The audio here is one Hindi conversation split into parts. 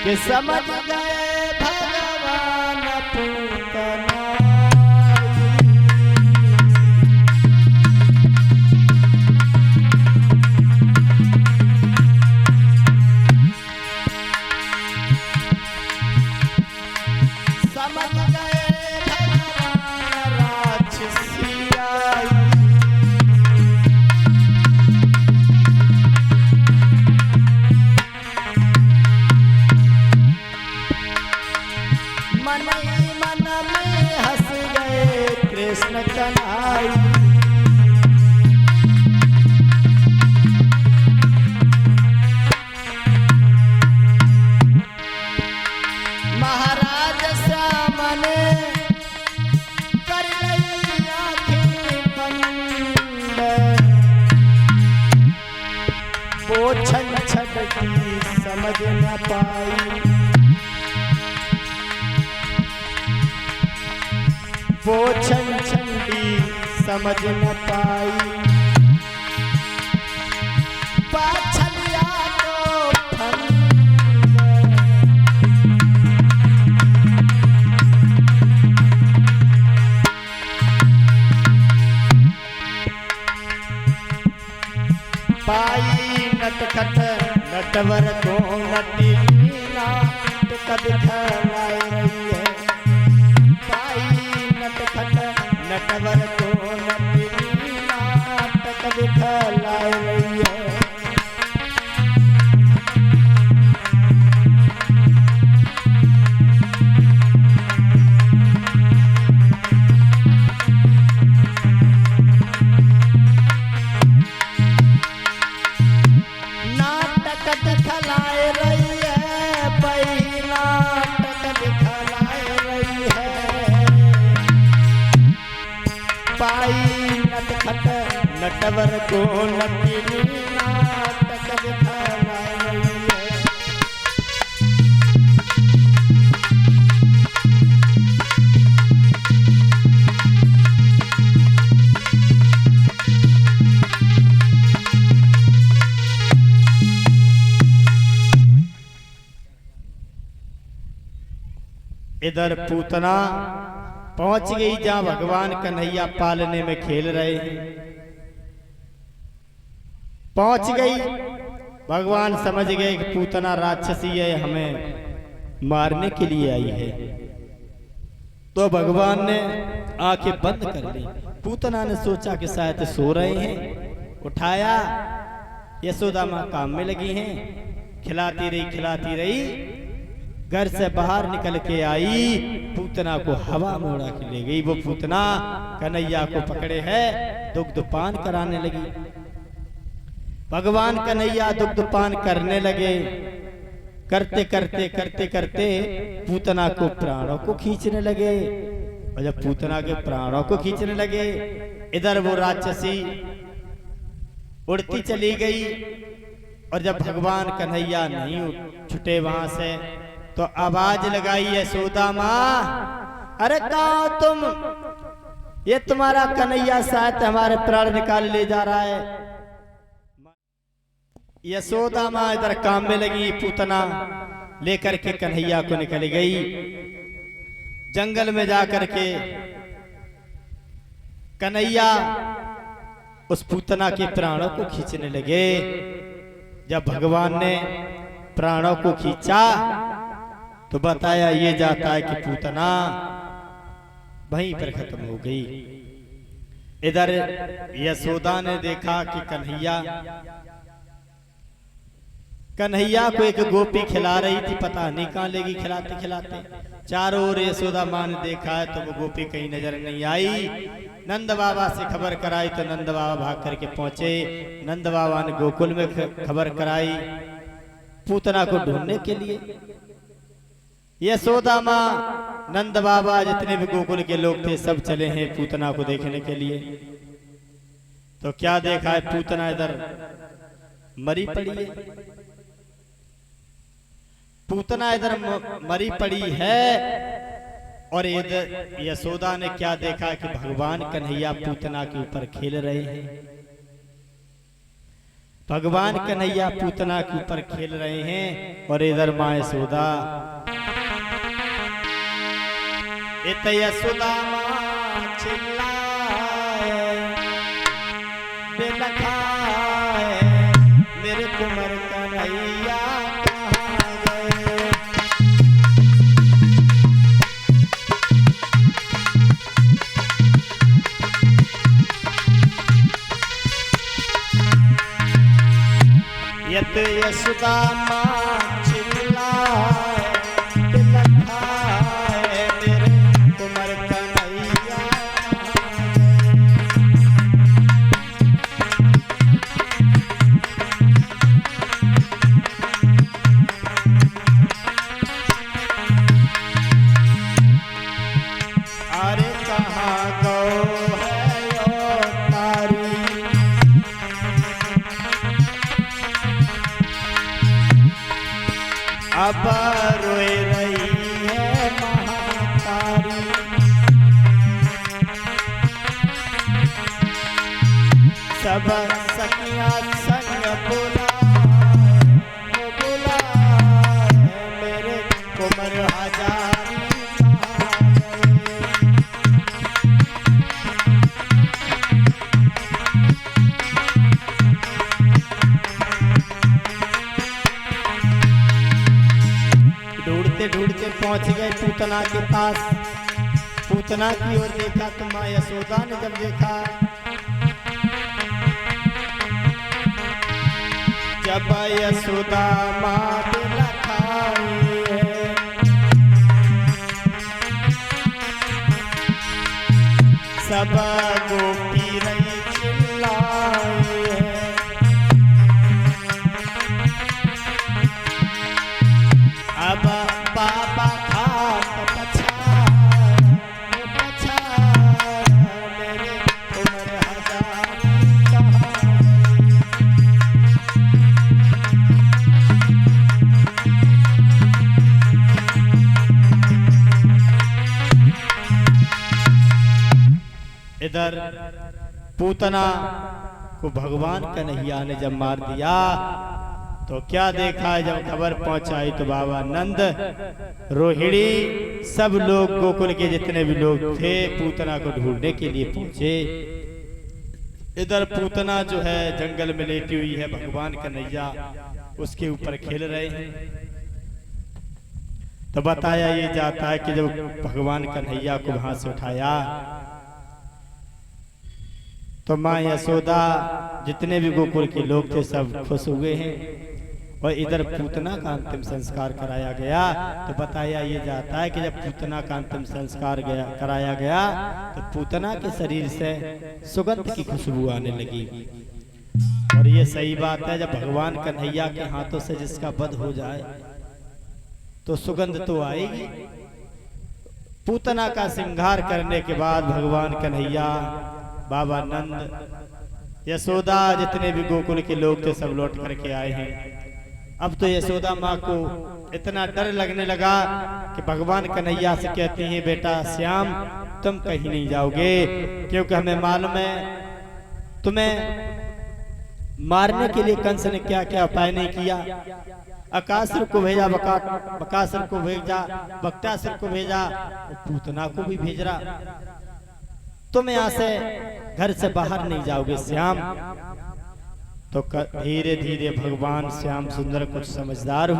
कि समझ गए भगवान पूतना कृष्ण कन्हैया महाराज सामने कर लई आँखें बंद पोछन छटकी समझ न पाई पोछन छंडी समझ न पाई पाछलिया को पाई नटखट नटवर को नटी नीला कद खलाई रही है नटवर को नटी नाटक दिखलाई रही है नाटक दिखलाई रही है पही नाटक दिखलाई रही है पाई नटखट नटवर को नटी नाटक दिखलाई रही है इधर पूतना पहुंच गई जहां भगवान कन्हैया पालने में खेल रहे हैं। पहुंच गई, भगवान समझ गए कि पूतना राक्षसी है, हमें मारने के लिए आई है। तो भगवान ने आंखें बंद कर ली। पूतना ने सोचा कि शायद सो रहे हैं, उठाया। यशोदा माँ काम में लगी हैं, खिलाती रही। घर से बाहर निकल के आई, पूतना को हवा में उड़ा के ले गई। वो पूतना कन्हैया को पकड़े है, दुग्धपान कराने लगी। भगवान कन्हैया दुग्धपान करने लगे। करते करते पूतना को प्राणों को खींचने लगे। और जब पूतना के प्राणों को खींचने लगे, इधर वो राक्षसी उड़ती चली गई। और जब भगवान कन्हैया नहीं छुटे वहां से, तो आवाज लगाई यशोदा माँ, अरे कहाँ तुम? ये तुम्हारा कन्हैया शायद हमारे प्राण निकाल ले जा रहा है। यशोदा माँ इधर काम में लगी। पूतना लेकर के कन्हैया को निकल गई। जंगल में जाकर के कन्हैया उस पूतना के प्राणों को खींचने लगे। जब भगवान ने प्राणों को खींचा तो बताया ये जाता है कि पूतना वहीं पर खत्म हो गई। इधर यशोदा ने देखा कि कन्हैया को एक गोपी खिला रही थी, पता नहीं कहाँ लेगी खिलाते खिलाते। चारों ओर यशोदा माँ ने देखा है तो वो गोपी कहीं नजर नहीं आई। नंद बाबा से खबर कराई तो नंद बाबा भाग करके पहुंचे। नंद बाबा ने गोकुल में खबर कराई पूतना को ढूंढने के लिए। यशोदा माँ, नंद बाबा, जितने भी गोकुल के लोग थे सब चले हैं पूतना को देखने के लिए। तो क्या देखा है, पूतना इधर मरी पड़ी है। पूतना इधर मरी पड़ी है। और इधर यशोदा ने क्या देखा कि भगवान कन्हैया पूतना के ऊपर खेल रहे हैं। भगवान कन्हैया पूतना के ऊपर खेल रहे हैं और इधर माँ यशोदा। इत यशोदा माँ चिल्लाए बेलखाए मेरे कुंवर कन्हैया कहाँ गए। यत यशोदा माँ चिल्लाए बिलखाए मेरे कुंवर कन्हैया अरे कहाँ गो है यो तारी। अब रोए रही है महातारी। सब सखियां संग बुलाए मेरे कुंवर हजारी ढूंढते ढूंढते पहुंच गए पूतना के पास। पूतना की ओर देखा तो माँ यशोदा ने जब देखा, जब यशोदा माँ बिलखाई है सब गोपी रही चिल्लाई है। अब बाबा खात पछाड़ मेरे कुंवर हजारी कहाँ गए। इधर पूतना को भगवान कन्हैया ने जब मार दिया तो क्या देखा है, जब खबर पहुंचाई तो बाबा नंद रोहिणी सब लोग गोकुल के जितने भी लोग थे पूतना को ढूंढने के लिए पहुंचे। इधर पूतना जो है जंगल में लेटी हुई है, भगवान कन्हैया उसके ऊपर खेल रहे हैं। तो बताया ये जाता है कि जब भगवान कन्हैया को वहां से उठाया तो माँ यशोदा जितने भी गोकुल के लोग थे सब खुश हुए हैं और इधर पूतना का अंतिम संस्कार कराया गया। तो बताया ये जाता है कि जब पूतना का अंतिम संस्कार कराया गया तो पूतना के शरीर से सुगंध की खुशबू आने लगी। और ये सही बात है, जब भगवान कन्हैया के हाथों से जिसका वध हो जाए तो सुगंध तो आएगी। पूतना का श्रृंगार करने के बाद भगवान कन्हैया, बाबा नंद, यशोदा जितने भी गोकुल के लोग थे सब लौट करके आए हैं। अब तो यशोदा माँ को इतना डर लगने लगा कि भगवान कन्हैया से कहती हैं, बेटा श्याम तुम कहीं नहीं जाओगे, क्योंकि हमें मालूम है तुम्हें मारने के लिए कंस ने क्या क्या उपाय नहीं किया। अकासुर को भेजा, बकासुर को भेजा, बक्तासुर को भेजा, पूतना को भी भेज रहा। तुम यहाँ से घर से बाहर नहीं जाओगे श्याम। तो धीरे धीरे भगवान श्याम सुंदर कुछ समझदार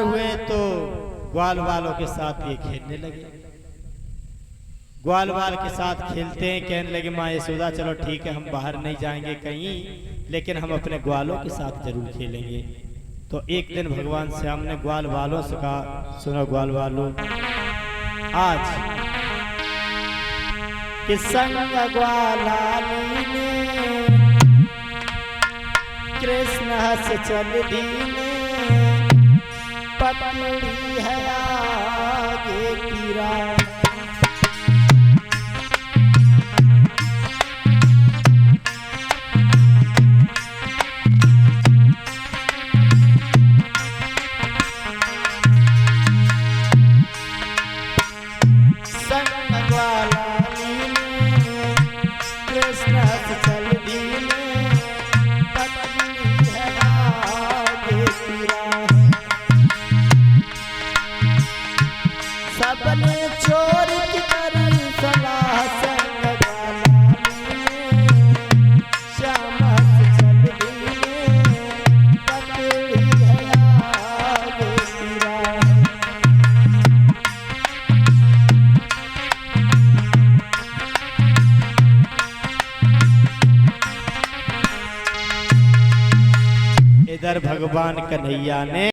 हुए तो ग्वाल वालों के साथ ये खेलने लगे। ग्वाल वाल के साथ खेलते हैं, कहने लगे माँ यशोदा चलो ठीक है हम बाहर नहीं जाएंगे कहीं, लेकिन हम अपने ग्वालों के साथ जरूर खेलेंगे। तो एक दिन भगवान श्याम ने ग्वाल वालों से कहा, सुनो ग्वाल वालों, आज कि संग ग्वालाली ने कृष्ण हस चल दीने पकड़ी है आगे की राह। संग ग्वालाली ने कृष्ण हस चल इधर भगवान कन्हैया ने